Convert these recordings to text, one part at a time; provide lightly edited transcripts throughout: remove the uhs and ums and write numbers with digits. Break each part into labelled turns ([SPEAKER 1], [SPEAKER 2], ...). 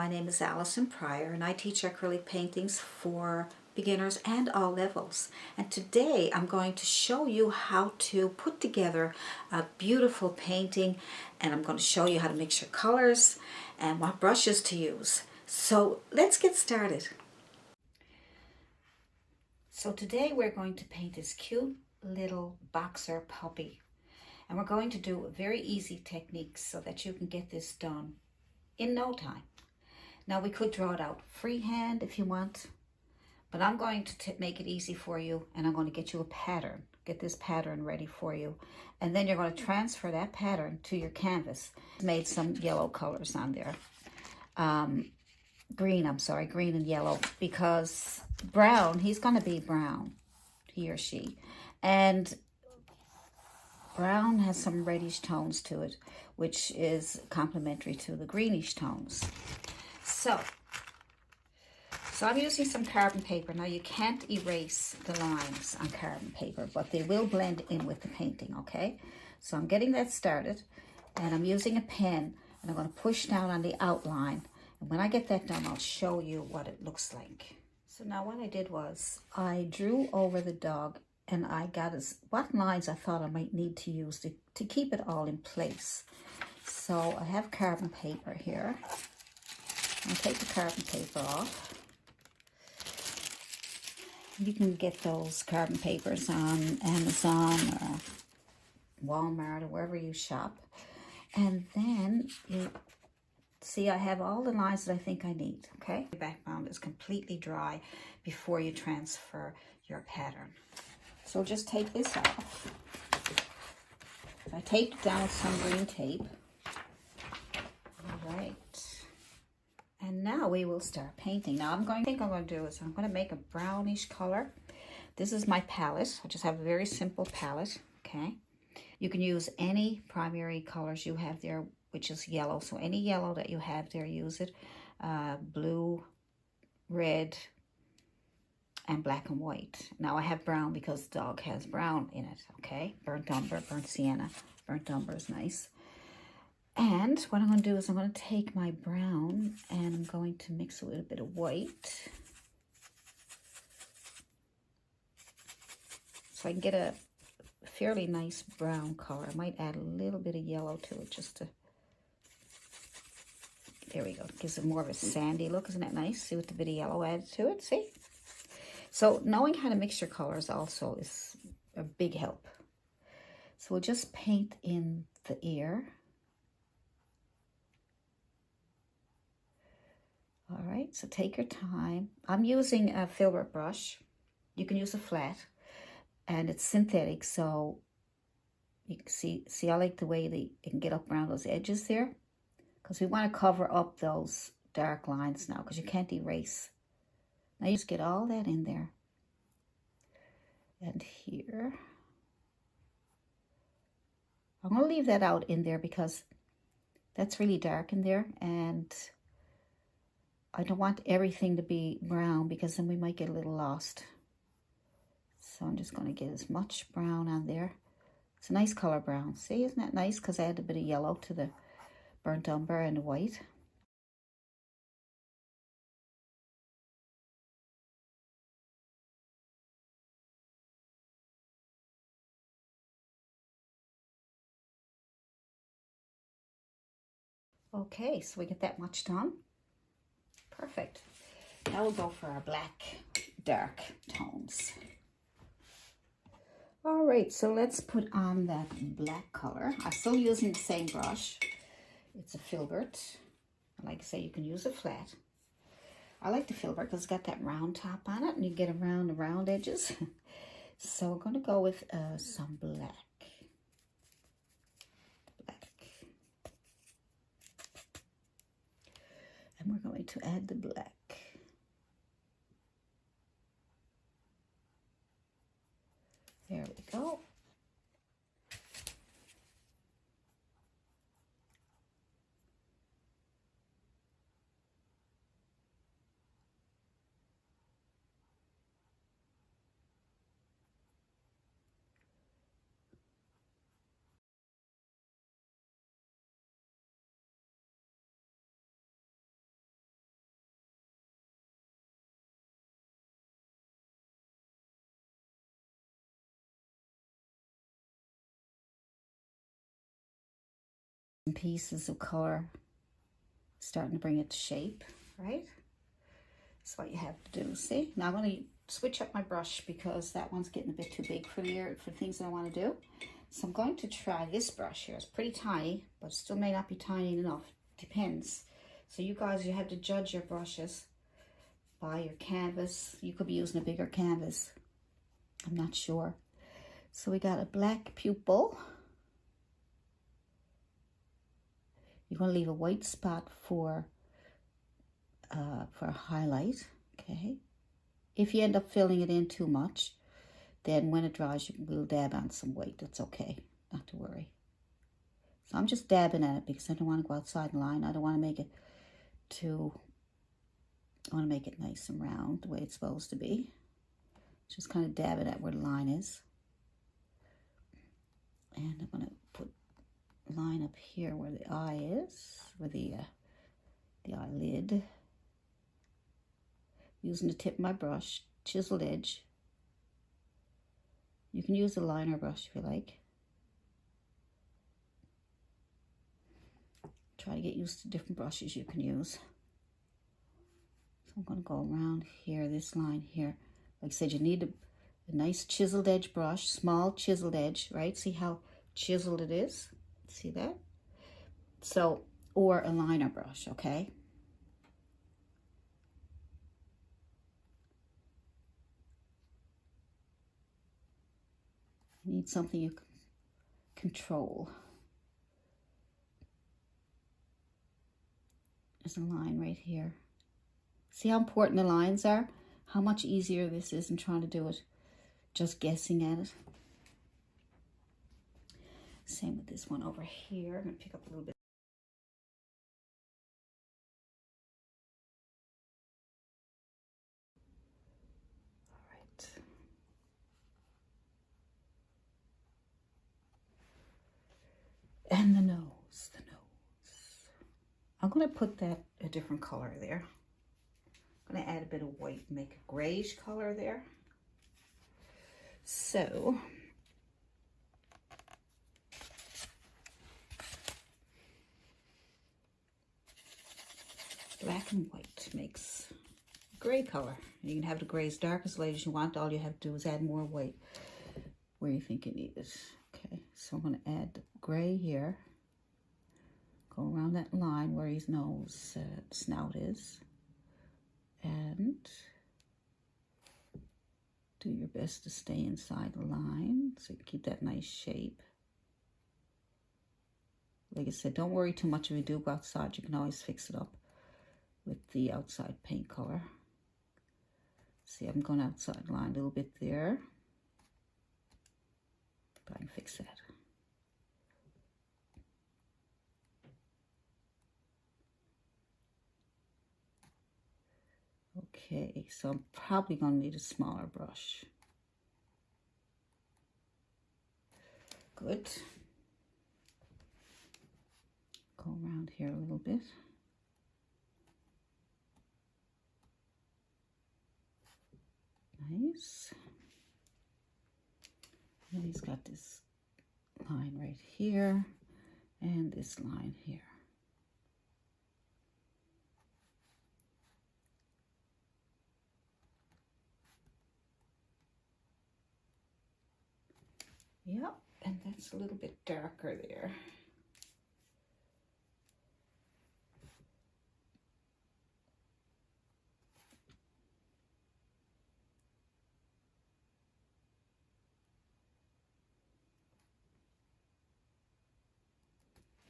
[SPEAKER 1] My name is Allison Pryor and I teach acrylic paintings for beginners and all levels. And today I'm going to show you how to put together a beautiful painting, and I'm going to show you how to mix your colors and what brushes to use. So let's get started. So today we're going to paint this cute little boxer puppy. And we're going to do very easy techniques so that you can get this done in no time. Now we could draw it out freehand if you want, but I'm going to make it easy for you, and I'm going to get you a pattern, get this pattern ready for you. And then you're going to transfer that pattern to your canvas. I made some yellow colors on there. Green and yellow, because brown, he's going to be brown, he or she. And brown has some reddish tones to it, which is complementary to the greenish tones. So I'm using some carbon paper. Now you can't erase the lines on carbon paper, but they will blend in with the painting, okay? So I'm getting that started, and I'm using a pen, and I'm going to push down on the outline. And when I get that done, I'll show you what it looks like. So now what I did was I drew over the dog, and I got what lines I thought I might need to use to keep it all in place. So I have carbon paper here. I'll take the carbon paper off. You can get those carbon papers on Amazon or Walmart or wherever you shop. And then you see I have all the lines that I think I need, okay? The background is completely dry before you transfer your pattern. So just take this off. I taped down with some green tape. All right. And now we will start painting. Now I'm going to do is I'm going to make a brownish color. This is my palette. I just have a very simple palette, okay? You can use any primary colors you have there, which is yellow. So any yellow that you have there, use it. Blue, red, and black and white. Now I have brown because the dog has brown in it, okay? Burnt umber, burnt sienna. Burnt umber is nice. And what I'm going to do is I'm going to take my brown and I'm going to mix a little bit of white, so I can get a fairly nice brown color. I might add a little bit of yellow to it just to, there we go. It gives it more of a sandy look. Isn't that nice? See, with the bit of yellow added to it, see? So knowing how to mix your colors also is a big help. So we'll just paint in the ear. All right, so take your time. I'm using a Filbert brush. You can use a flat, and it's synthetic, so you can see I like the way it can get up around those edges there, because we want to cover up those dark lines now, because you can't erase. Now you just get all that in there. And here. I'm going to leave that out in there because that's really dark in there, and I don't want everything to be brown because then we might get a little lost. So I'm just going to get as much brown on there. It's a nice color brown. See, isn't that nice? Because I added a bit of yellow to the burnt umber and the white. Okay, so we get that much done. Perfect. Now we'll go for our black, dark tones. All right, so let's put on that black color. I'm still using the same brush. It's a Filbert. Like I say, you can use a flat. I like the Filbert because it's got that round top on it, and you get around the round edges. So we're going to go with some black. And we're going to add the black. There we go. pieces of color, starting to bring it to shape, right? That's what you have to do. See, now I'm going to switch up my brush because that one's getting a bit too big for for things that I want to do. So I'm going to try this brush here. It's pretty tiny, but still may not be tiny enough. Depends. So you guys, you have to judge your brushes by your canvas. You could be using a bigger canvas. I'm not sure. So we got a black pupil. You're going to leave a white spot for a highlight, okay? If you end up filling it in too much, then when it dries, you will dab on some white. That's okay, not to worry. So I'm just dabbing at it because I don't want to go outside the line. I don't want to make it I want to make it nice and round the way it's supposed to be. Just kind of dab it at where the line is. And I'm going to put a line up here where the eye is, where the eyelid. Using the tip of my brush, chiseled edge. You can use a liner brush if you like. Try to get used to different brushes you can use. So I'm going to go around here, this line here. Like I said, you need a nice chiseled edge brush, small chiseled edge, right? See how chiseled it is? See that? So, or a liner brush, okay? You need something you can control. There's a line right here. See how important the lines are? How much easier this is than trying to do it just guessing at it. Same with this one over here. I'm going to pick up a little bit. All right. And the nose. I'm going to put that a different color there. I'm going to add a bit of white and make a grayish color there. So, black and white makes a gray color. You can have the gray as dark as light as you want. All you have to do is add more white where you think you need it. Okay, so I'm going to add the gray here. Go around that line where his nose, snout is. And do your best to stay inside the line so you can keep that nice shape. Like I said, don't worry too much if you do go outside. You can always fix it up with the outside paint color. See, I'm going outside the line a little bit there. But I can fix that. Okay, so I'm probably going to need a smaller brush. Good. Go around here a little bit. Nice. And he's got this line right here and this line here. Yep, and that's a little bit darker there.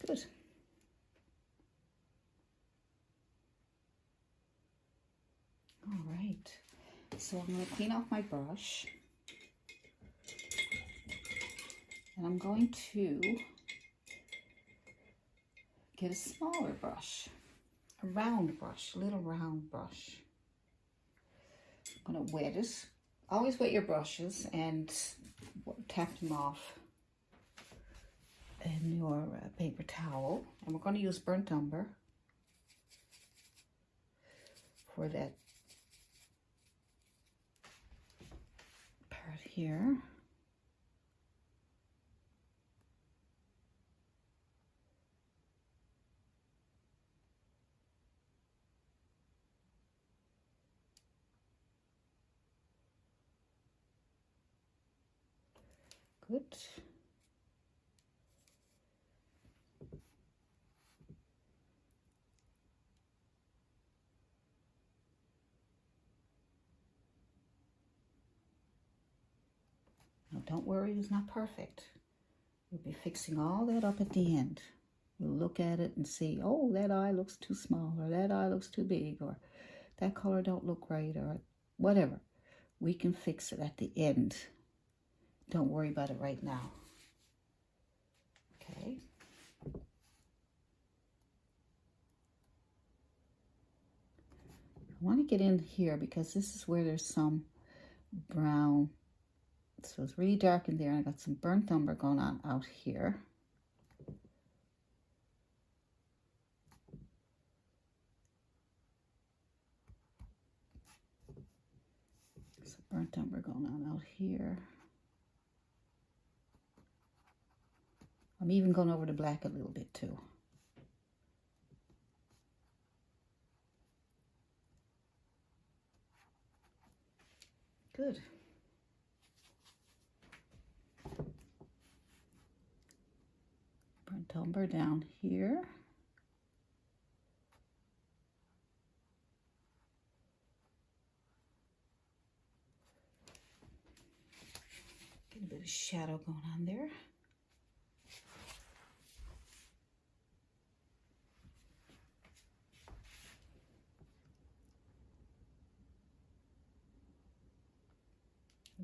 [SPEAKER 1] Good. All right, so I'm going to clean off my brush. And I'm going to get a smaller brush, a round brush, a little round brush. I'm going to wet it. Always wet your brushes and tap them off in your paper towel. And we're going to use burnt umber for that part here. Good. Now don't worry, it's not perfect. You'll be fixing all that up at the end. You'll look at it and see, oh, that eye looks too small, or that eye looks too big, or that color don't look right, or whatever. We can fix it at the end. Don't worry about it right now. Okay. I want to get in here because this is where there's some brown. So it's really dark in there, and I got some burnt umber going on out here. Some burnt umber going on out here. I'm even going over the black a little bit too. Good. Burnt umber down here. Get a bit of shadow going on there.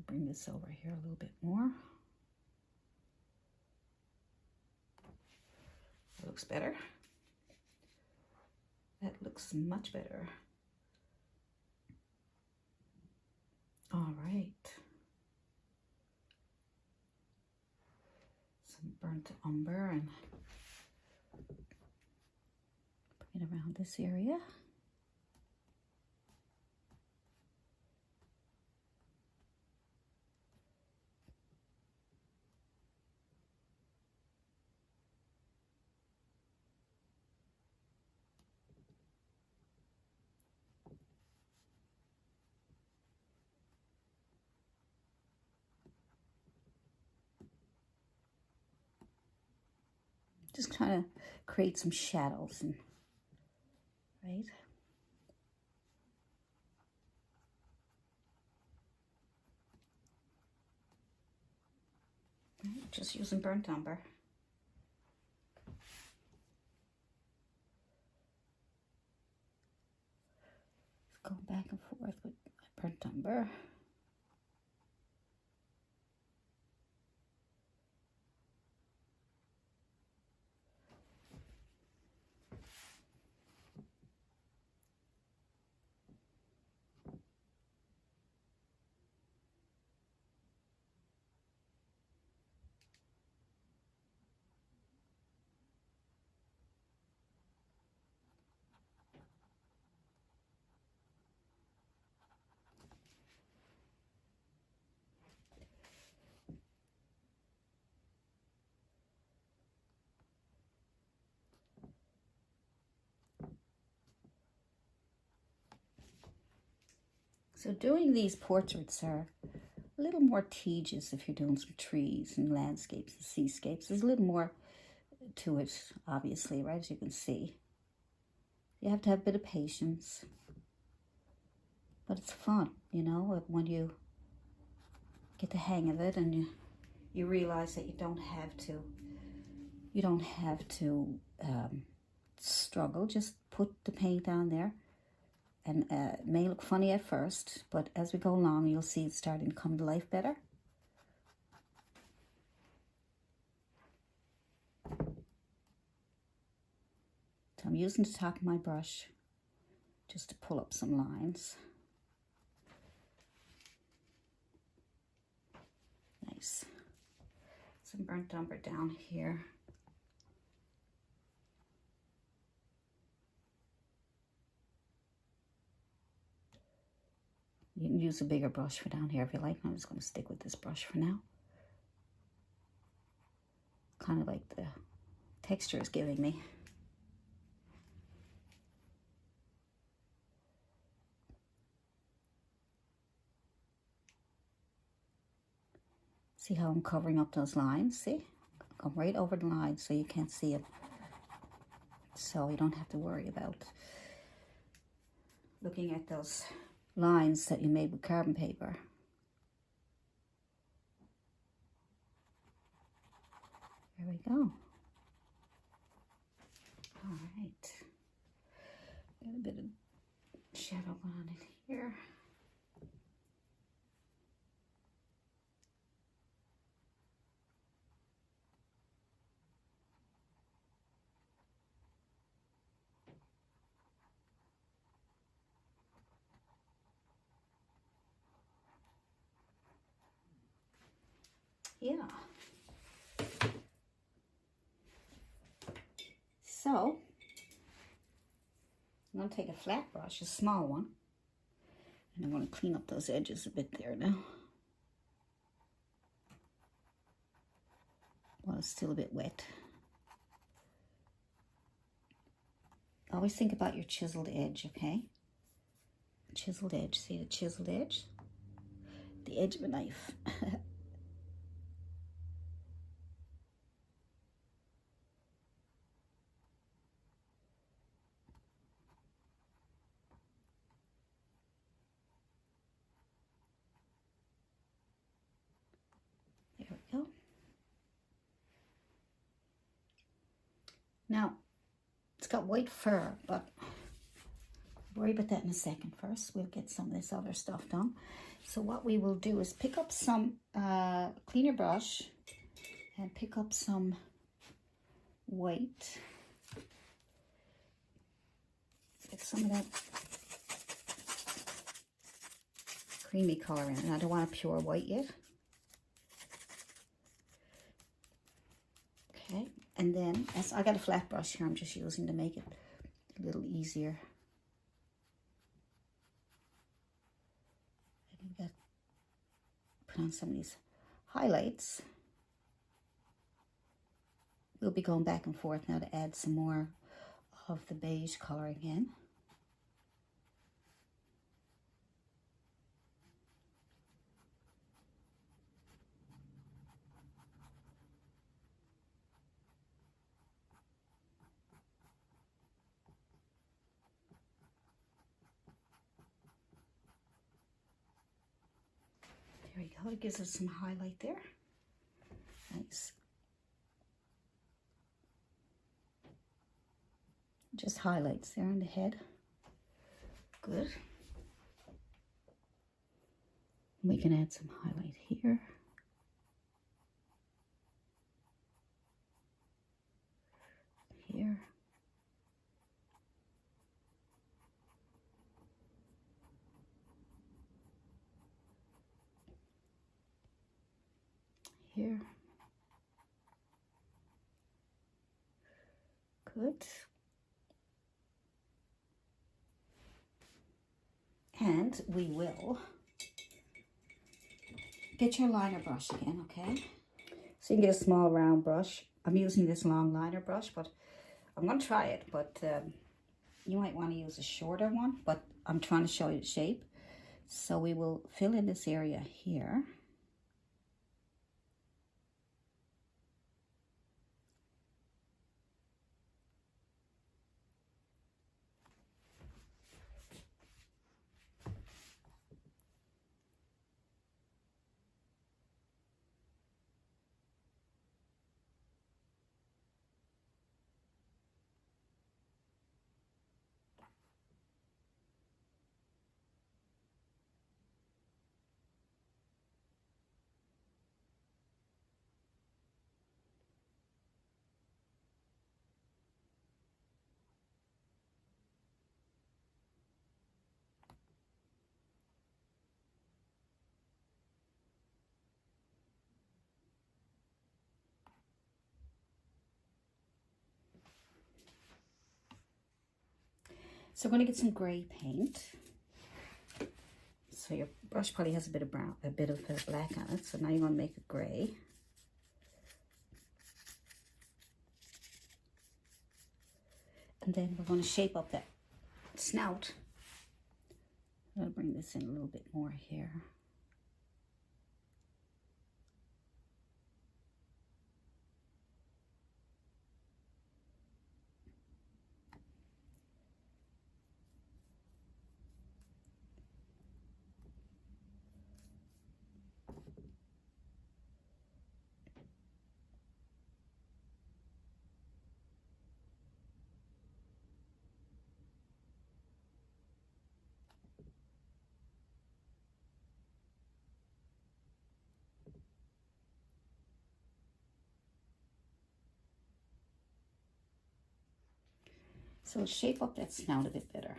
[SPEAKER 1] Bring this over here a little bit more. That looks better. That looks much better. All right. Some burnt umber and bring it around this area. Just trying to create some shadows, and right? Just using burnt umber. Just going back and forth with my burnt umber. So doing these portraits are a little more tedious if you're doing some trees and landscapes and seascapes. There's a little more to it, obviously, right, as you can see. You have to have a bit of patience. But it's fun, you know, when you get the hang of it and you realize that you don't have to struggle. Just put the paint on there. And it may look funny at first, but as we go along, you'll see it starting to come to life better. So I'm using the top of my brush just to pull up some lines. Nice. Some burnt umber down here. You can use a bigger brush for down here if you like. I'm just going to stick with this brush for now. Kind of like the texture is giving me. See how I'm covering up those lines? See? Come right over the line so you can't see it. So you don't have to worry about looking at those lines that you made with carbon paper. There we go. All right. Got a bit of shadow going on in here. Yeah. So, I'm going to take a flat brush, a small one, and I'm going to clean up those edges a bit there now. Well, it's still a bit wet. Always think about your chiseled edge, okay? Chiseled edge, see the chiseled edge? The edge of a knife. There we go. Now, it's got white fur, but I'll worry about that in a second. First, we'll get some of this other stuff done. So what we will do is pick up some cleaner brush and pick up some white. Get some of that creamy color in it. I don't want a pure white yet. Okay, and then as I got a flat brush here, I'm just using to make it a little easier. And we've got put on some of these highlights. We'll be going back and forth now to add some more of the beige color again. There we go, it gives us some highlight there. Nice. Just highlights there on the head. Good. We can add some highlight here. Here. Here. Good. And we will get your liner brush again, okay? So you can get a small round brush. I'm using this long liner brush, but I'm going to try it. But you might want to use a shorter one, but I'm trying to show you the shape. So we will fill in this area here. So I'm going to get some gray paint. So your brush probably has a bit of brown, a bit of black on it. So now you're going to make it gray. And then we're going to shape up that snout. I'll bring this in a little bit more here. So it'll shape up that snout a bit better.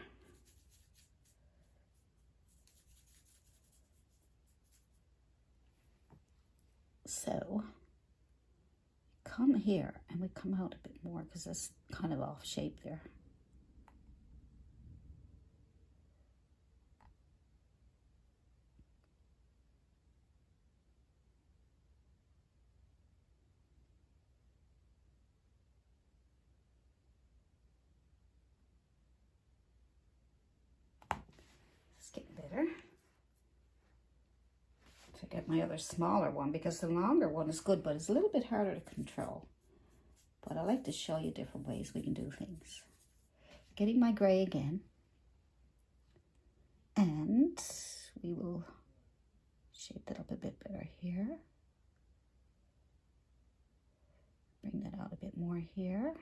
[SPEAKER 1] So come here and we come out a bit more because it's kind of off shape there. It's getting better. To get my other smaller one because the longer one is good, but it's a little bit harder to control. But I like to show you different ways we can do things. Getting my gray again. And we will shape that up a bit better here. Bring that out a bit more here.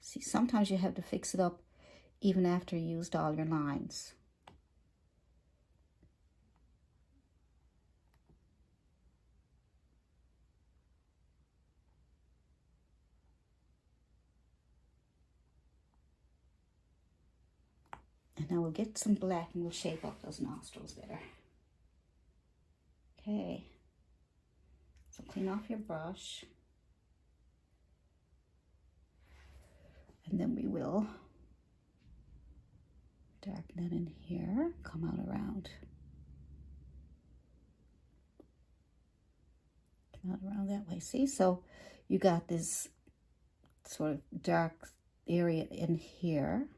[SPEAKER 1] See, sometimes you have to fix it up even after you used all your lines. And now we'll get some black and we'll shape up those nostrils better. Okay. So clean off your brush. And then we will darken that in here, come out around. Come out around that way. See, so you got this sort of dark area in here,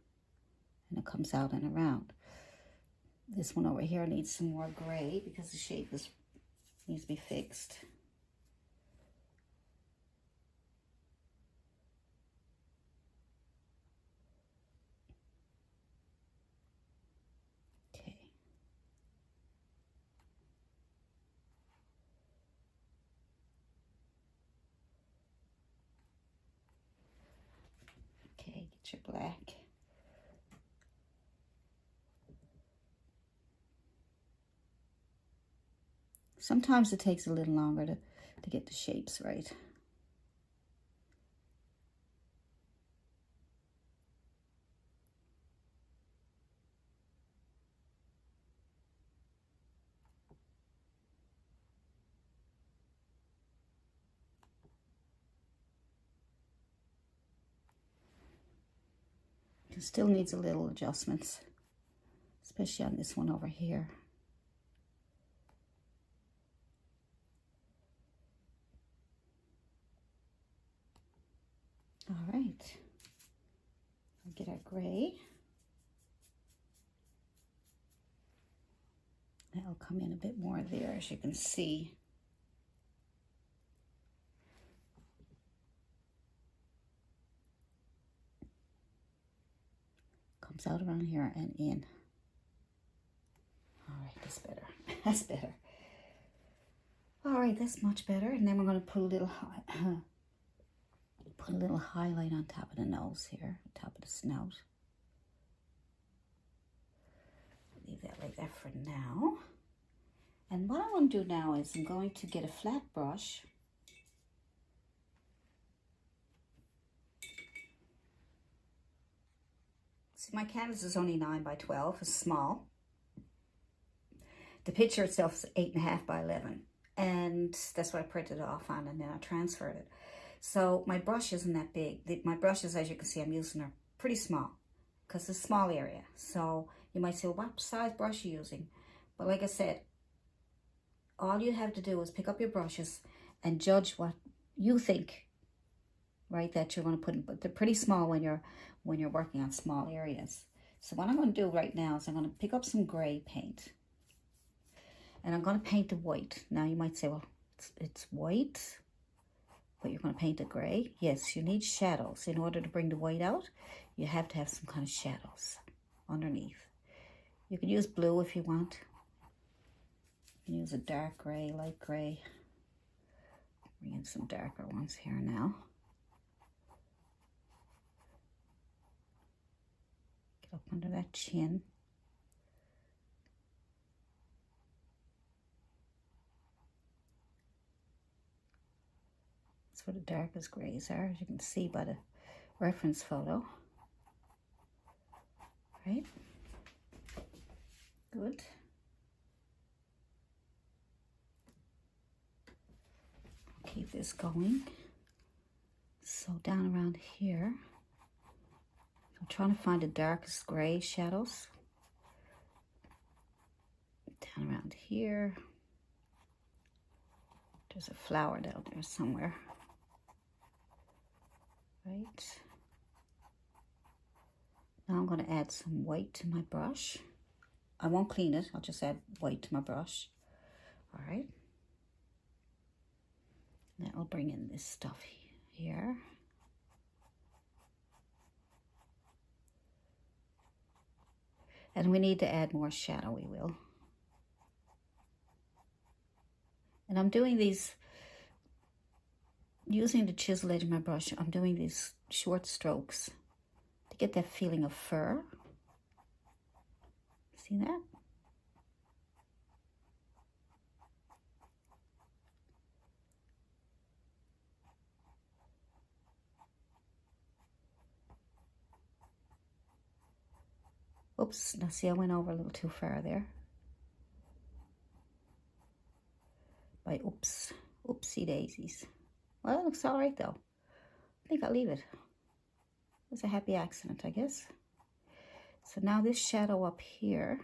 [SPEAKER 1] and it comes out and around. This one over here needs some more gray because the shape needs to be fixed. Okay, get your black. Sometimes it takes a little longer to get the shapes right. It still needs a little adjustments, especially on this one over here. All right, we'll get our gray. That'll come in a bit more there, as you can see. Comes out around here and in. All right, that's better. That's better. All right, that's much better. And then we're going to put a little highlight on top of the nose here, top of the snout. Leave that like that for now. And what I'm going to do now is I'm going to get a flat brush. See, my canvas is only 9 by 12, it's small. The picture itself is 8.5 by 11. And that's what I printed it off on, and then I transferred it. So my brush isn't that big. My brushes, as you can see, I'm using are pretty small because it's a small area. So you might say, well, what size brush are you using? But like I said, all you have to do is pick up your brushes and judge what you think, right, that you're going to put in. But they're pretty small when you're working on small areas. So what I'm going to do right now is I'm going to pick up some gray paint. And I'm going to paint the white. Now you might say, well, it's white, but you're going to paint a gray. Yes, you need shadows. In order to bring the white out, you have to have some kind of shadows underneath. You can use blue if you want. You can use a dark gray, light gray. Bring in some darker ones here now. Get up under that chin. where the darkest grays are, as you can see by the reference photo. Right? Good. Keep this going. So down around here, I'm trying to find the darkest gray shadows. Down around here, there's a flower down there somewhere. Right. Now I'm going to add some white to my brush. I won't clean it, I'll just add white to my brush. All right. Now I'll bring in this stuff here. And we need to add more shadow, we will. And I'm doing these, using the chisel edge of my brush, I'm doing these short strokes to get that feeling of fur. See that? Oops, now see I went over a little too far there. By oopsie daisies. Well, it looks all right though. I think I'll leave it. It was a happy accident, I guess. So now this shadow up here.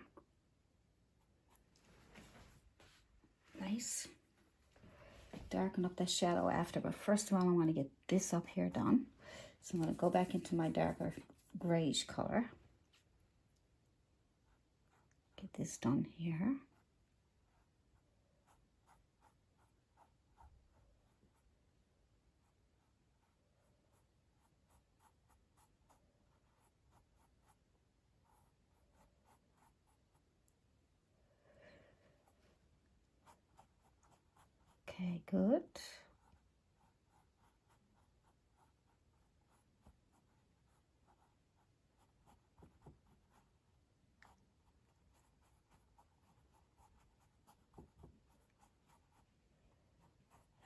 [SPEAKER 1] Nice. Darken up that shadow after, but first of all I want to get this up here done. So I'm going to go back into my darker grayish color. Get this done here. Okay, good.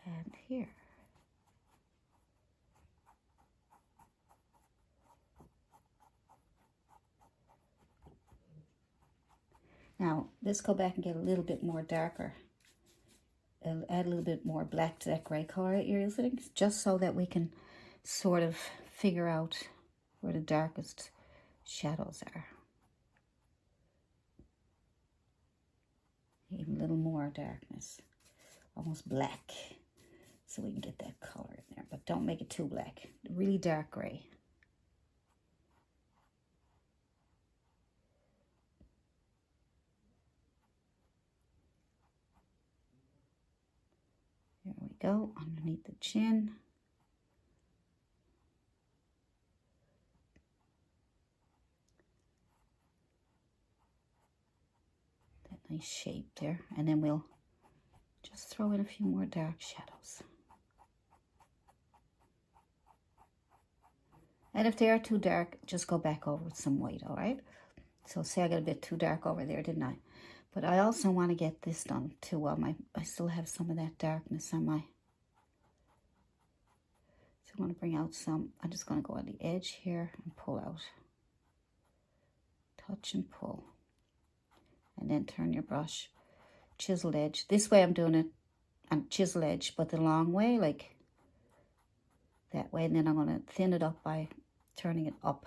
[SPEAKER 1] And here. Now, let's go back and get a little bit more darker. I'll add a little bit more black to that gray color that you're using, just so that we can sort of figure out where the darkest shadows are. Even a little more darkness, almost black, so we can get that color in there, but don't make it too black. Really dark gray. There we go, underneath the chin. That nice shape there, and then we'll just throw in a few more dark shadows. And if they are too dark, just go back over with some white, all right? So say I got a bit too dark over there, didn't I? But I also want to get this done too. I still have some of that darkness on my... So I want to bring out some. I'm just going to go on the edge here and pull out. Touch and pull. And then turn your brush. Chiseled edge. This way I'm doing it on chisel edge, but the long way, like that way. And then I'm going to thin it up by turning it up.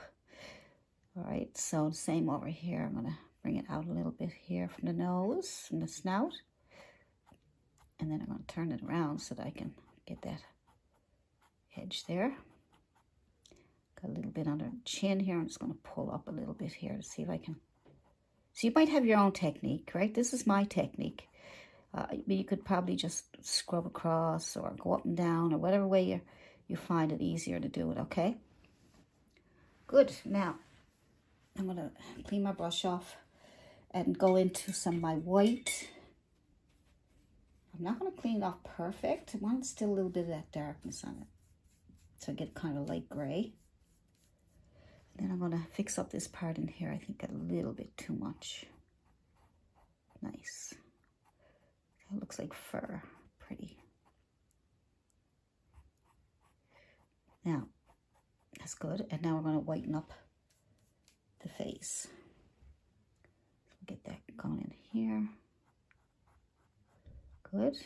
[SPEAKER 1] All right, so same over here. I'm going to bring it out a little bit here from the nose, from the snout. And then I'm going to turn it around so that I can get that edge there. Got a little bit under the chin here. I'm just going to pull up a little bit here to see if I can. So you might have your own technique, right? This is my technique. You could probably just scrub across or go up and down or whatever way you find it easier to do it, okay? Good. Now, I'm going to clean my brush off and go into some of my white. I'm not going to clean it off perfect. I want still a little bit of that darkness on it. So I get kind of light gray. And then I'm going to fix up this part in here. I think a little bit too much. Nice. That looks like fur. Pretty. Now, that's good. And now we're going to whiten up the face. Get that going in here. Good.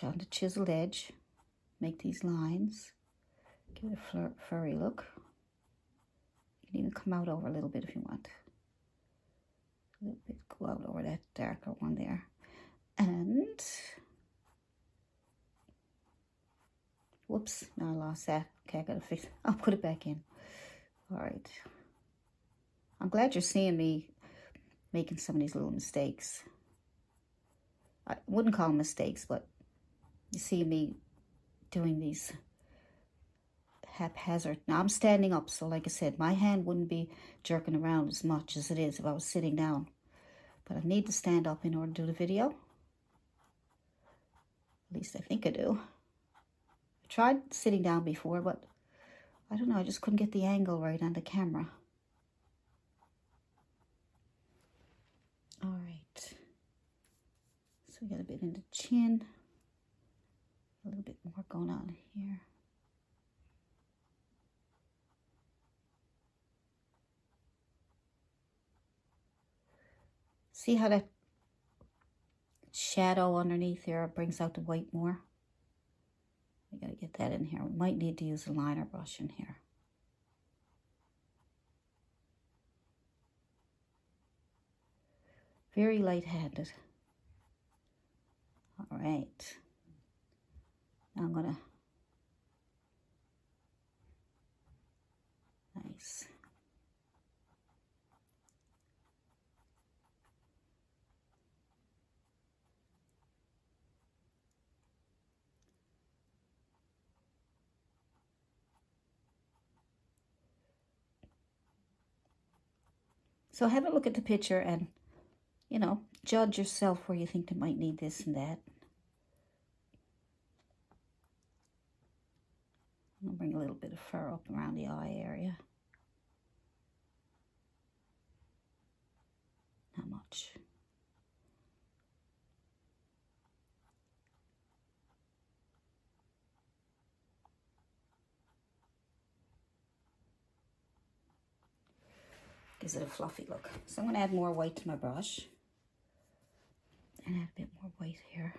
[SPEAKER 1] On the chiseled edge, make these lines. Give it a furry look. You can even come out over a little bit if you want. A little bit, go out over that darker one there. And, whoops, now I lost that. Okay, I gotta fix it. I'll put it back in. All right. I'm glad you're seeing me making some of these little mistakes. I wouldn't call them mistakes, but you see me doing these haphazard. Now I'm standing up, so like I said, my hand wouldn't be jerking around as much as it is if I was sitting down. But I need to stand up in order to do the video. At least I think I do. I tried sitting down before, but I don't know, I just couldn't get the angle right on the camera. All right. So we got a bit in the chin. A little bit more going on here. See how that shadow underneath there brings out the white more? We gotta get that in here. We might need to use a liner brush in here. Very light-handed. All right. Now I'm gonna, nice. So have a look at the picture and, you know, judge yourself where you think they might need this and that. I'll bring a little bit of fur up around the eye area. Not much. Gives it a fluffy look. So I'm going to add more white to my brush. And add a bit more white here.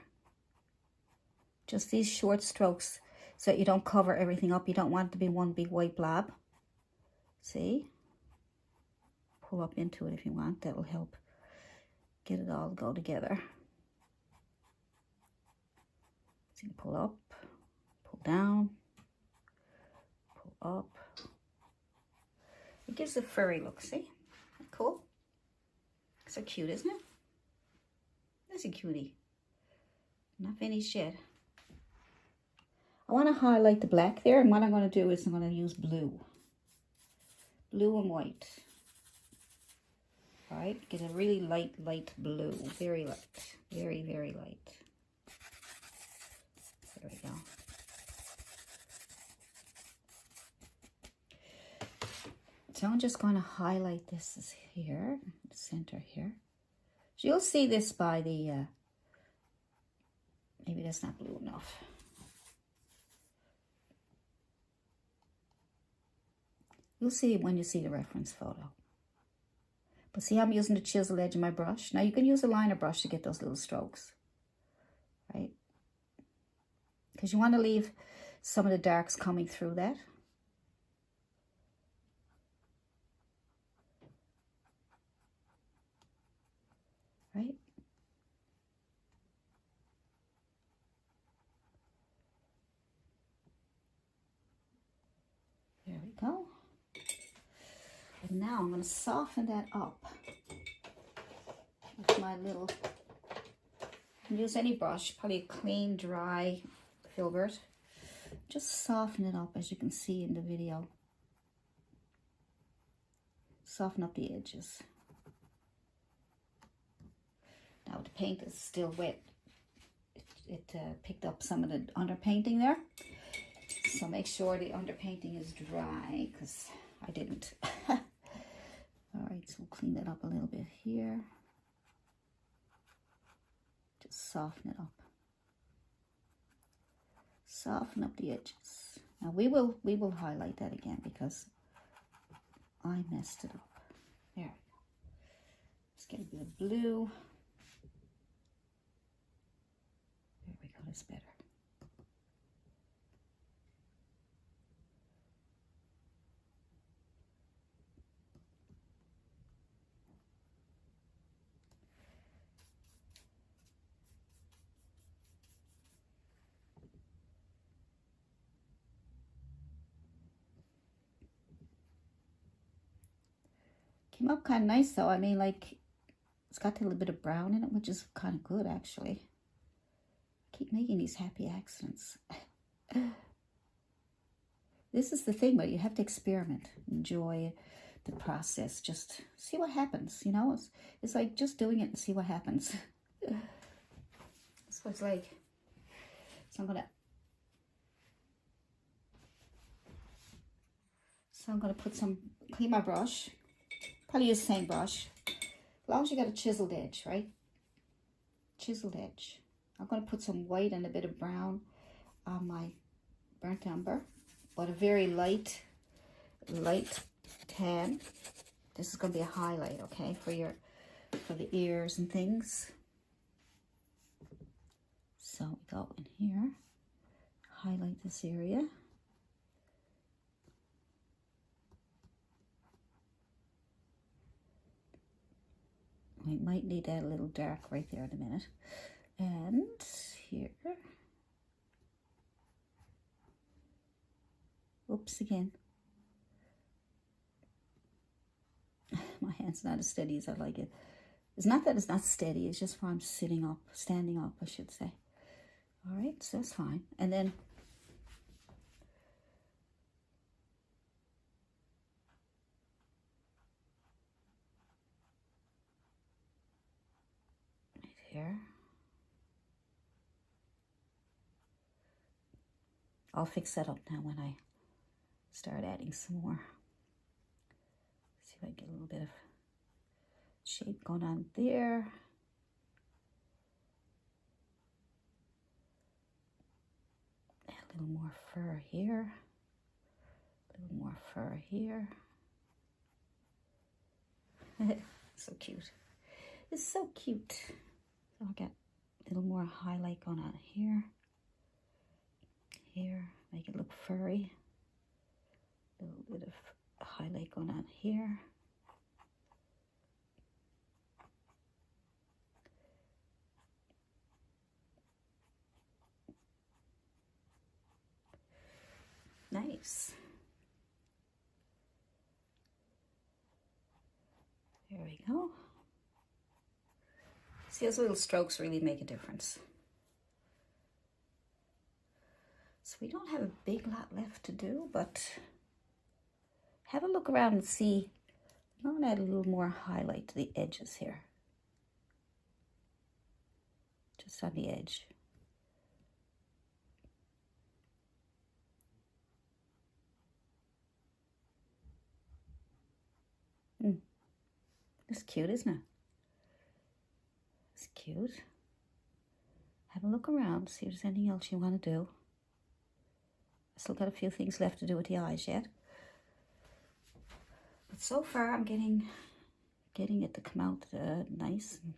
[SPEAKER 1] Just these short strokes so that you don't cover everything up. You don't want it to be one big white blob. See? Pull up into it if you want. That will help get it all to go together. So you can pull up, pull down, pull up. It gives a furry look, see? Cool? So cute, isn't it? That's a cutie. Not finished yet. I want to highlight the black there, and what I'm going to do is I'm going to use blue. Blue and white. All right, get a really light blue. Very light. Very, very light. There we go. So I'm just going to highlight this here, the center here. So you'll see this by the, maybe that's not blue enough. You'll see it when you see the reference photo. But see, I'm using the chisel edge of my brush. Now you can use a liner brush to get those little strokes, right? Because you want to leave some of the darks coming through that. Right? There we go. And now I'm going to soften that up with my little, you can use any brush, probably a clean, dry Filbert. Just soften it up as you can see in the video. Soften up the edges. Now the paint is still wet. It picked up some of the underpainting there. So make sure the underpainting is dry, because I didn't. All right, so we'll clean that up a little bit here. Just soften it up. Soften up the edges. Now we will highlight that again because I messed it up. There we go. Let's get a bit of blue. There we go, that's better. Came up kind of nice though. I mean, like, it's got a little bit of brown in it, which is kind of good actually. I keep making these happy accidents. This is the thing, but you have to experiment, enjoy the process, just see what happens, you know? It's like just doing it and see what happens. That's what it's like. So I'm gonna put some, clean my brush. Probably use the same brush. As long as you got a chiseled edge, right? Chiseled edge. I'm going to put some white and a bit of brown on my burnt umber, but a very light tan. This is going to be a highlight, okay, for the ears and things. So we go in here, highlight this area. We might need that a little dark right there in a minute. And here. Oops, again. My hand's not as steady as I like it. It's not that it's not steady, it's just where I'm standing up, I should say. All right, so that's fine. And then here. I'll fix that up now when I start adding some more. See if I get a little bit of shape going on there. Add a little more fur here. A little more fur here. So cute. It's so cute. So I got a little more highlight going on here. Here, make it look furry. A little bit of highlight going on here. Nice. There we go. See, those little strokes really make a difference. So we don't have a big lot left to do, but have a look around and see. I'm going to add a little more highlight to the edges here. Just on the edge. It's cute, isn't it? It's cute. Have a look around, see if there's anything else you want to do. I still got a few things left to do with the eyes yet. But so far I'm getting it to come out nice. And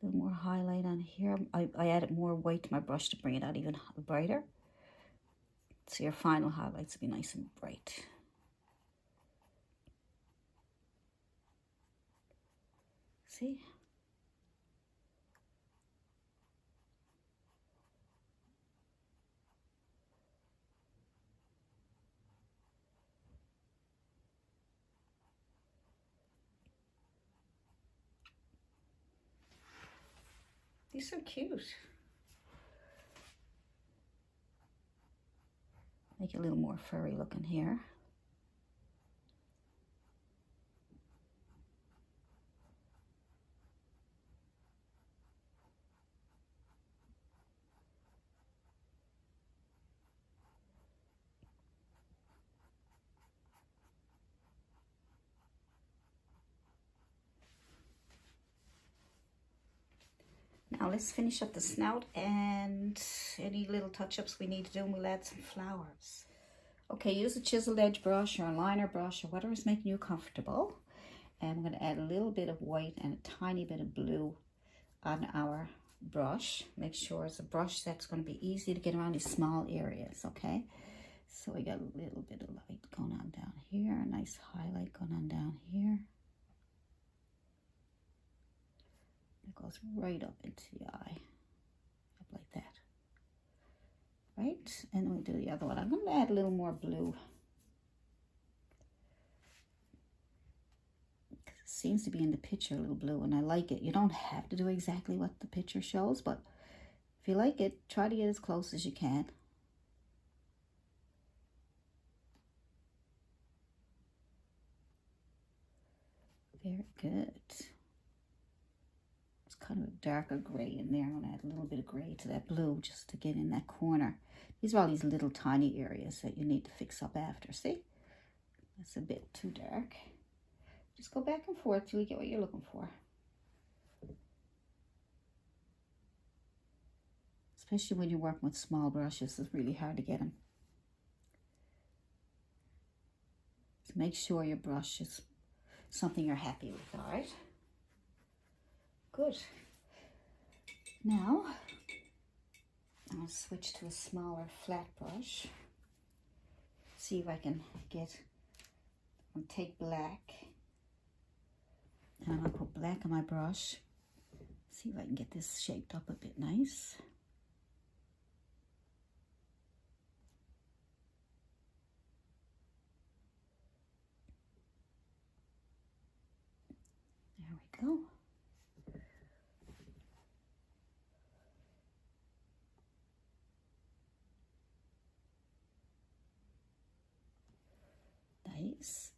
[SPEAKER 1] a little more highlight on here. I added more white to my brush to bring it out even brighter. So your final highlights will be nice and bright. See? These are cute. Make it a little more furry looking here. Now let's finish up the snout and any little touch-ups we need to do, and we'll add some flowers. Okay, use a chiseled edge brush or a liner brush or whatever is making you comfortable. And I'm going to add a little bit of white and a tiny bit of blue on our brush. Make sure it's a brush that's going to be easy to get around these small areas, okay? So we got a little bit of light going on down here, a nice highlight going on down here. It goes right up into the eye, up like that. Right, and we'll do the other one. I'm going to add a little more blue. It seems to be in the picture a little blue, and I like it. You don't have to do exactly what the picture shows, but if you like it, try to get as close as you can. Very good. It's kind of a darker gray in there. I'm going to add a little bit of gray to that blue just to get in that corner. These are all these little tiny areas that you need to fix up after. See? That's a bit too dark. Just go back and forth till you get what you're looking for. Especially when you're working with small brushes, it's really hard to get them. So make sure your brush is something you're happy with, all right? Good. Now, I'm going to switch to a smaller flat brush. See if I can get, I'm going to take black, and I'm going to put black on my brush. See if I can get this shaped up a bit nice. There we go. Nice.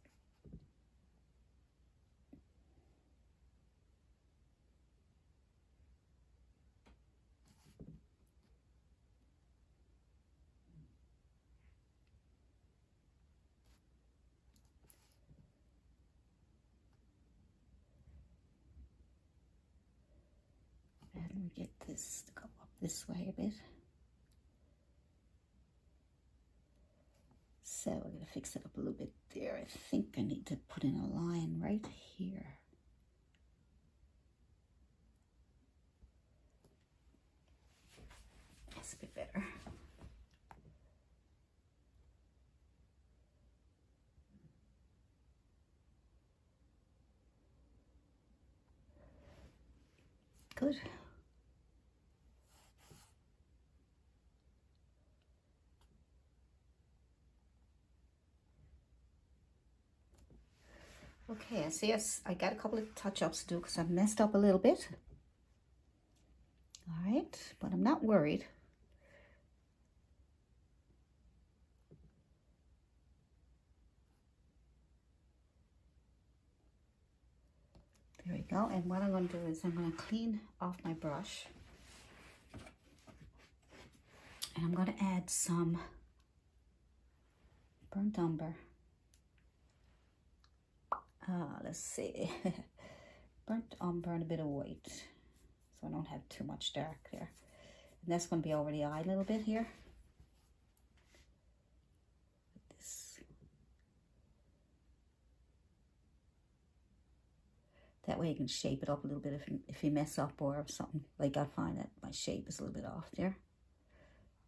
[SPEAKER 1] And we get this to go up this way a bit. So we're going to fix it up a little bit there. I think I need to put in a line right here. That's a bit better. Good. Okay, I see I got a couple of touch-ups to do because I've messed up a little bit. All right, but I'm not worried. There we go. And what I'm going to do is I'm going to clean off my brush. And I'm going to add some burnt umber. Let's see. Burnt umber and a bit of white. So I don't have too much dark there. And that's going to be over the eye a little bit here. Like this. That way you can shape it up a little bit if you mess up or something. Like I find that my shape is a little bit off there.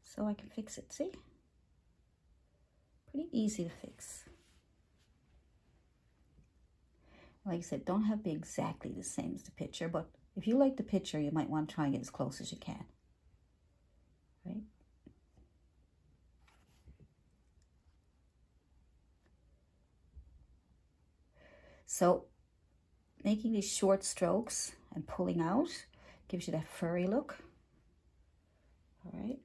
[SPEAKER 1] So I can fix it, see? Pretty easy to fix. Like I said, don't have to be exactly the same as the picture, but if you like the picture, you might want to try and get as close as you can. Right? So, making these short strokes and pulling out gives you that furry look. All right.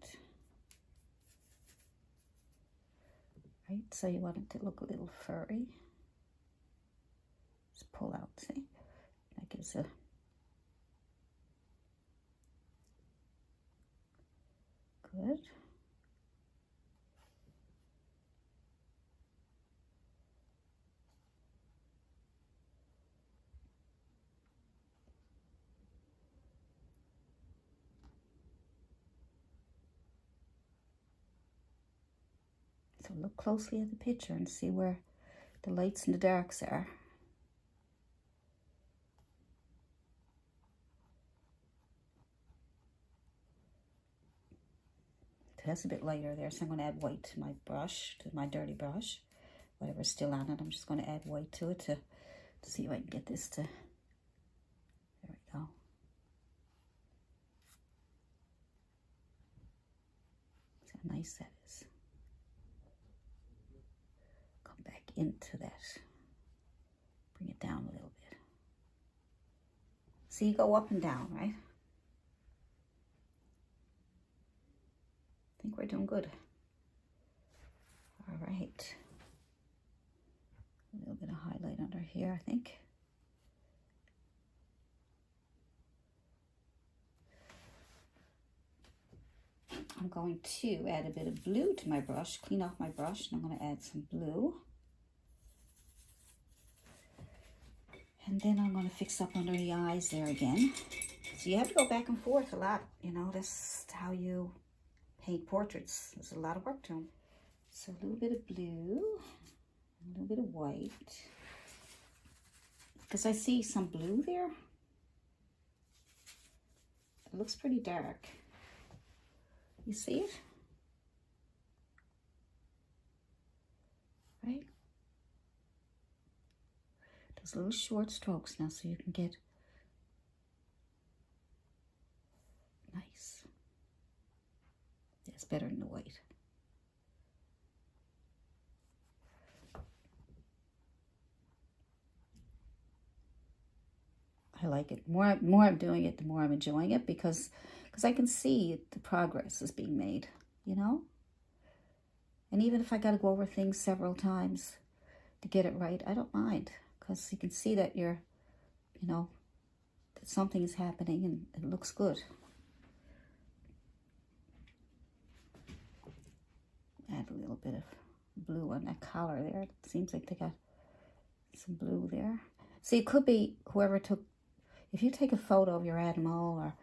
[SPEAKER 1] Right, so you want it to look a little furry. Just pull out, see? That gives a good. So look closely at the picture and see where the lights and the darks are. That's a bit lighter there, so I'm going to add white to my brush, to my dirty brush. Whatever's still on it, I'm just going to add white to it to see if I can get this to, there we go. See how nice that is. Come back into that. Bring it down a little bit. See, you go up and down, right? I think we're doing good. All right. A little bit of highlight under here, I think. I'm going to add a bit of blue to my brush, clean off my brush, and I'm going to add some blue. And then I'm going to fix up under the eyes there again. So you have to go back and forth a lot, you know, that's how you paint portraits. There's a lot of work to them. So a little bit of blue, a little bit of white. Because I see some blue there. It looks pretty dark. You see it? Right? Those little short strokes now so you can get nice. It's better than the white. I like it. More I'm doing it, the more I'm enjoying it because I can see the progress is being made, you know? And even if I got to go over things several times to get it right, I don't mind because you can see that you're, you know, that something is happening and it looks good. Add a little bit of blue on that collar there. It seems like they got some blue there. See, it could be whoever took, if you take a photo of your animal, or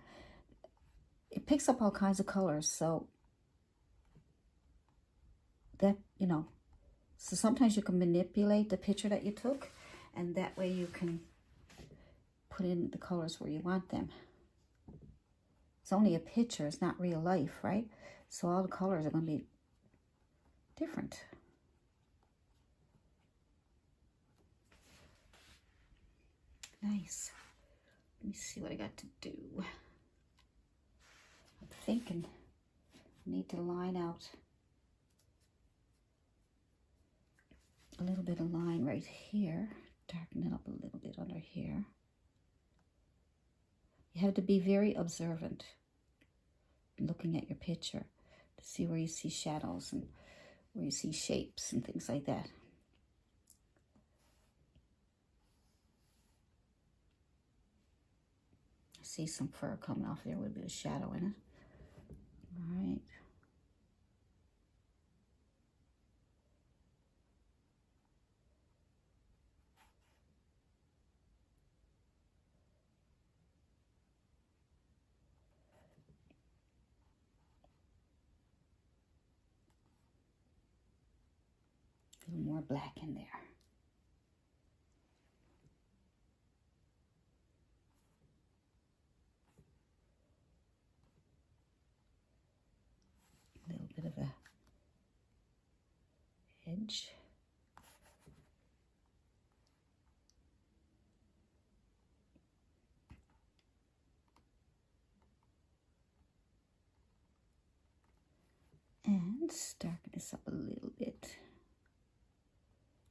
[SPEAKER 1] it picks up all kinds of colors, so that, you know, so sometimes you can manipulate the picture that you took, and that way you can put in the colors where you want them. It's only a picture, it's not real life, right? So all the colors are going to be different. Nice. Let me see what I got to do. I'm thinking I need to line out a little bit of line right here. Darken it up a little bit under here. You have to be very observant looking at your picture to see where you see shadows and where you see shapes and things like that. I see some fur coming off there with a bit of shadow in it. All right. A little more black in there. A little bit of a edge. And darken this up a little bit,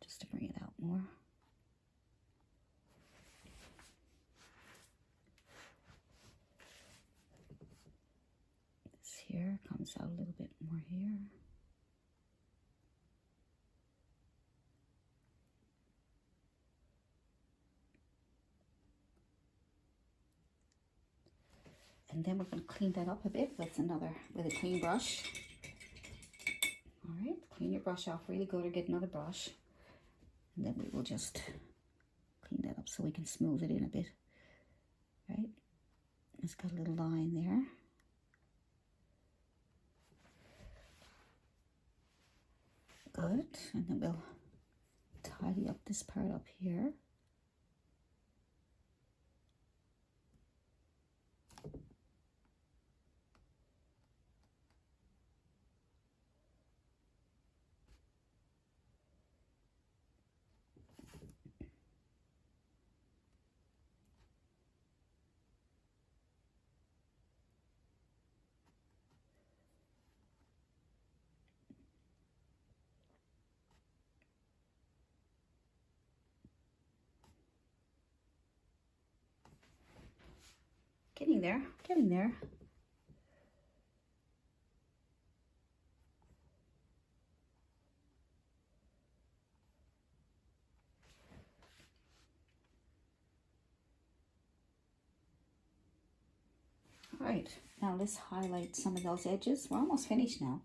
[SPEAKER 1] just to bring it out more. This here comes out a little bit more here. And then we're going to clean that up a bit with a clean brush. All right, clean your brush off really good, or get another brush. And then we will just clean that up so we can smooth it in a bit, right? It's got a little line there. good. And then we'll tidy up this part up here. Getting there, getting there. All right, now let's highlight some of those edges. We're almost finished now.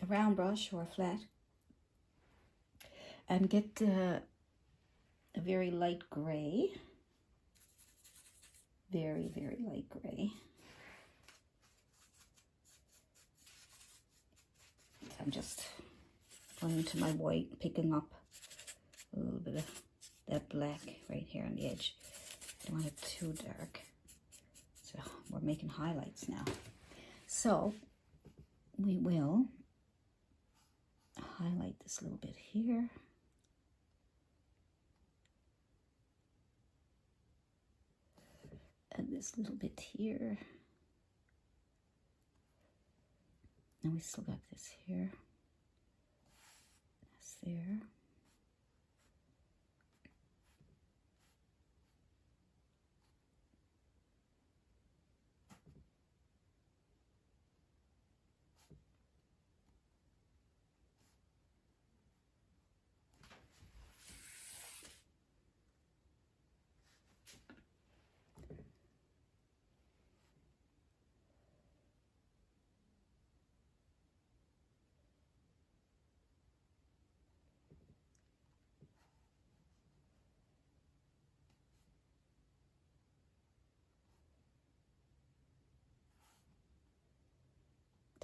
[SPEAKER 1] A round brush or a flat. And get a very light gray. Very, very light gray. I'm just going into my white, picking up a little bit of that black right here on the edge. I don't want it too dark. So we're making highlights now. So we will highlight this little bit here. And this little bit here. And we still got this here. That's there.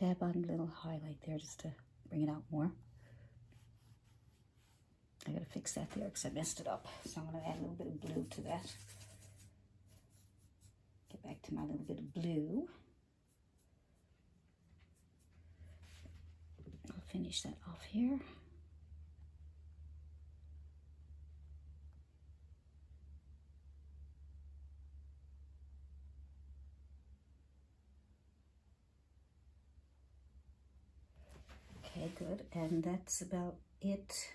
[SPEAKER 1] Dab on a little highlight there just to bring it out more. I gotta fix that there because I messed it up. So I'm gonna add a little bit of blue to that. Get back to my little bit of blue. I'll finish that off here. Okay, good, and that's about it.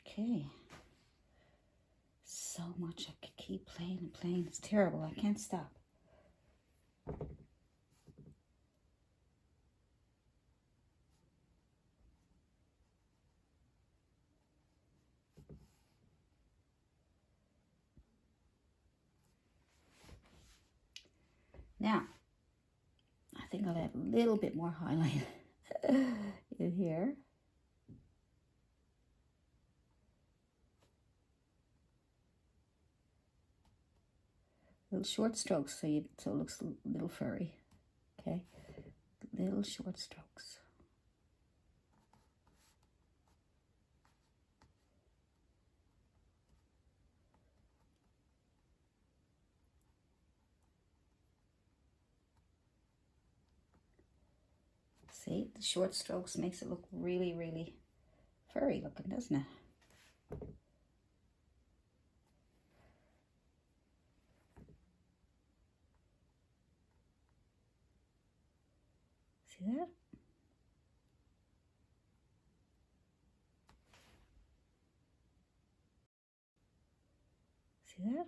[SPEAKER 1] Okay, so much I could keep playing and playing. It's terrible, I can't stop. Now, I think I'll add a little bit more highlight in here. Little short strokes so it looks a little furry. Okay, little short strokes. See, the short strokes makes it look really, really furry looking, doesn't it? See that? See that?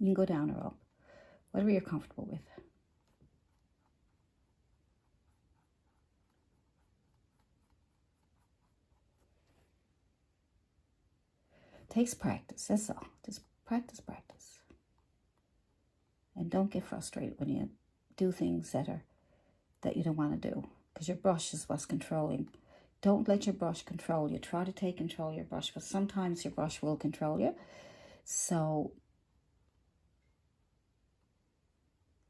[SPEAKER 1] You can go down or up, whatever you're comfortable with. Takes practice, that's all. Just practice, practice. And don't get frustrated when you do things that you don't want to do, because your brush is what's controlling. Don't let your brush control you. Try to take control of your brush, because sometimes your brush will control you. So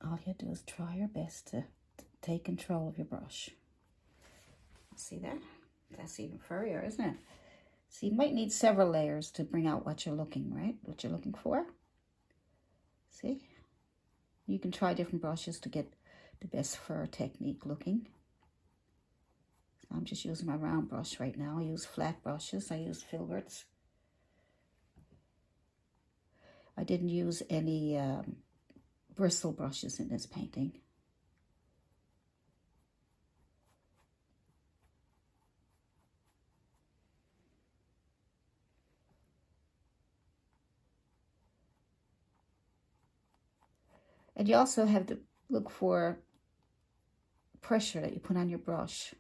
[SPEAKER 1] all you do is try your best to take control of your brush. See that? That's even furrier, isn't it? So you might need several layers to bring out what you're looking, right? What you're looking for. See? You can try different brushes to get the best fur technique looking. So I'm just using my round brush right now. I use flat brushes. I use Filberts. I didn't use any bristle brushes in this painting. And you also have to look for pressure that you put on your brush.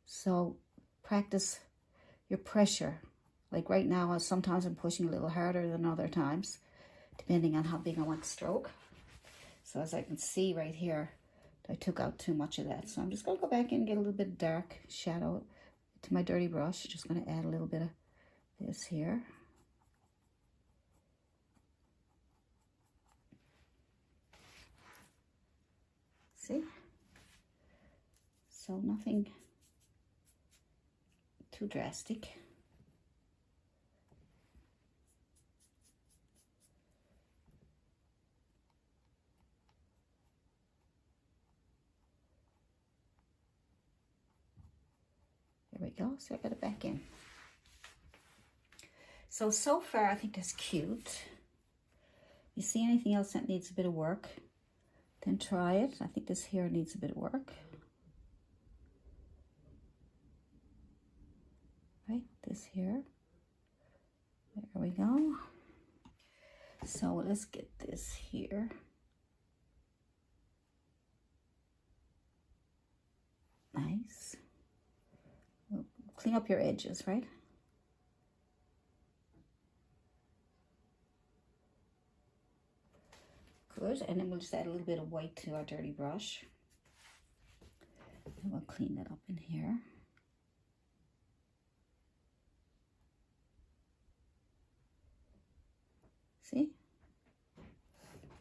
[SPEAKER 1] So practice your pressure. Like right now, sometimes I'm pushing a little harder than other times, depending on how big I want to stroke. So as I can see right here, I took out too much of that. So I'm just going to go back in and get a little bit of dark shadow to my dirty brush. Just going to add a little bit of this here. See? So nothing too drastic. There we go. So I got it back in. So far I think that's cute. You see anything else that needs a bit of work, then try it. I think this hair needs a bit of work. Right, this here. There we go. So let's get this here. Nice. Clean up your edges, right? Good, and then we'll just add a little bit of white to our dirty brush. And we'll clean that up in here. See?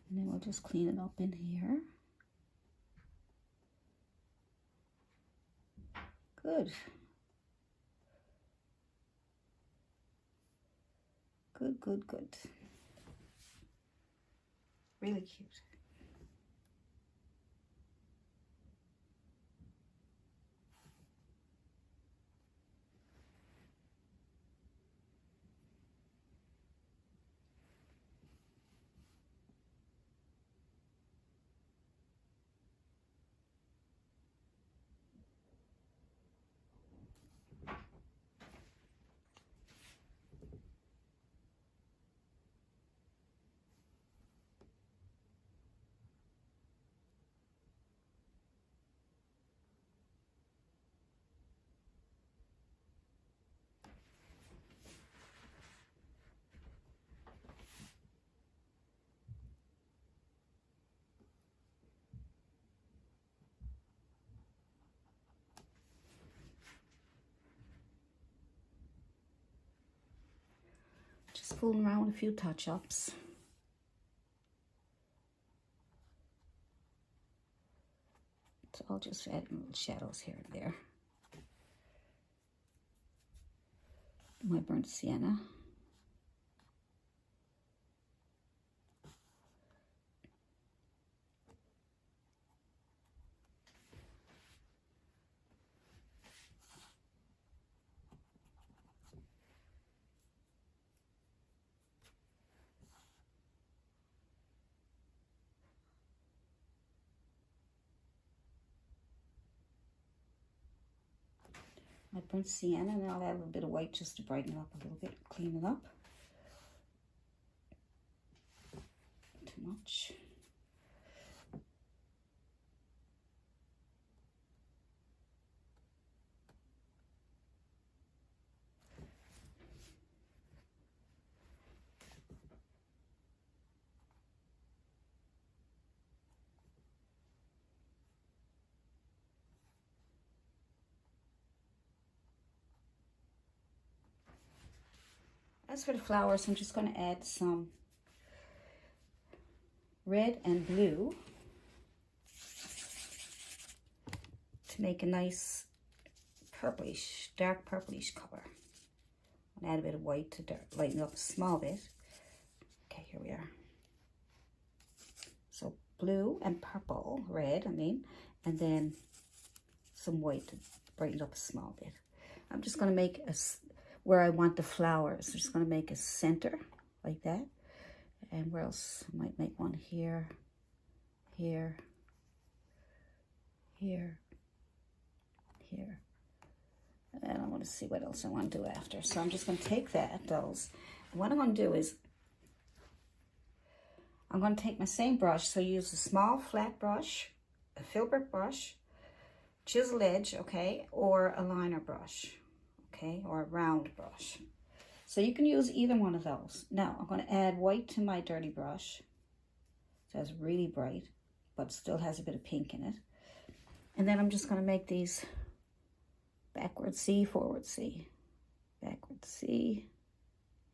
[SPEAKER 1] And then we'll just clean it up in here. Good. Good, good, good. Really cute. Just fooling around with a few touch-ups. So I'll just add little shadows here and there. My burnt sienna. My burnt sienna, and I'll add a little bit of white just to brighten it up a little bit, clean it up. Too much. As for the flowers, I'm just going to add some red and blue to make a nice purplish, dark purplish color. And add a bit of white to lighten up a small bit. Okay, here we are. So blue and purple, red, and then some white to brighten up a small bit. I'm just going to make where I want the flowers. I'm just going to make a center like that. And where else? I might make one here, here, here, here. And I want to see what else I want to do after. So I'm just going to take those. And what I'm going to do is I'm going to take my same brush. So use a small flat brush, a filbert brush, chisel edge, okay, or a liner brush, okay, or a round brush. So you can use either one of those. Now I'm going to add white to my dirty brush. So it's really bright, but still has a bit of pink in it. And then I'm just going to make these backward C, forward C, backward C,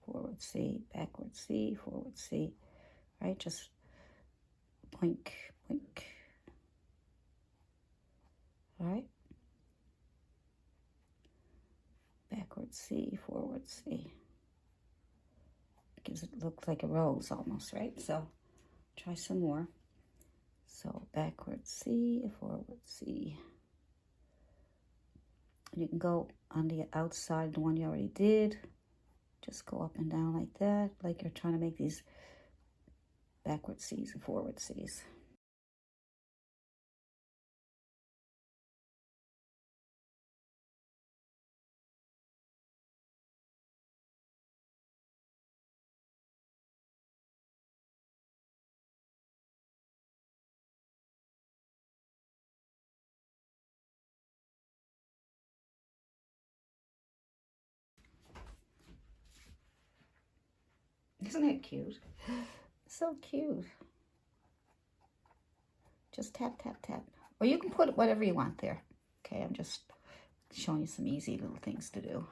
[SPEAKER 1] forward C, backward C, forward C, right? Just blink, blink. All right. Backward C, forward C. Gives it look like a rose almost, right? So try some more. So backward C, forward C. And you can go on the outside, the one you already did. Just go up and down like that, like you're trying to make these backward C's and forward C's. Isn't it cute? So cute. Just tap, tap, tap. Or you can put whatever you want there. Okay, I'm just showing you some easy little things to do.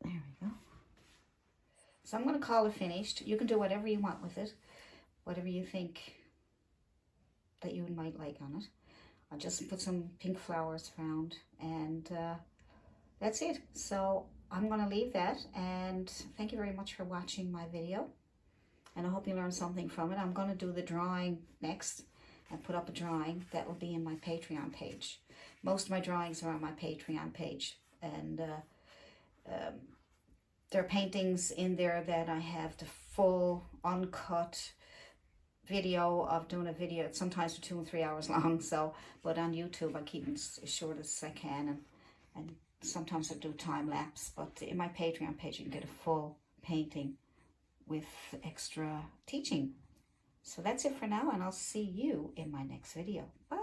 [SPEAKER 1] There we go. So I'm going to call it finished. You can do whatever you want with it. Whatever you think that you might like on it. I'll just put some pink flowers around, and that's it. So I'm going to leave that, and thank you very much for watching my video, and I hope you learned something from it. I'm going to do the drawing next and put up a drawing that will be in my Patreon page. Most of my drawings are on my Patreon page, and there are paintings in there that I have the full uncut video of doing a video. Sometimes they're 2 and 3 hours long, so but on YouTube I keep them as short as I can, and sometimes I do time lapse. But in my Patreon page you can get a full painting with extra teaching. So that's it for now, and I'll see you in my next video. Bye.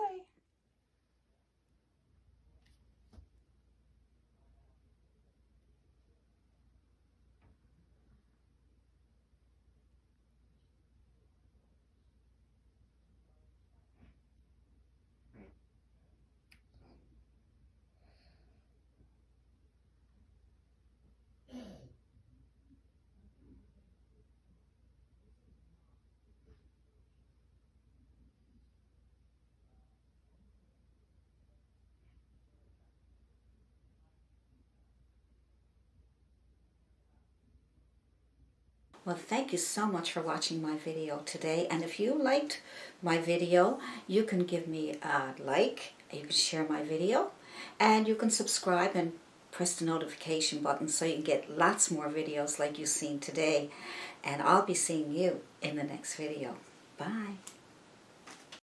[SPEAKER 1] Well, thank you so much for watching my video today. And if you liked my video, you can give me a like, you can share my video, and you can subscribe and press the notification button so you can get lots more videos like you've seen today. And I'll be seeing you in the next video. Bye.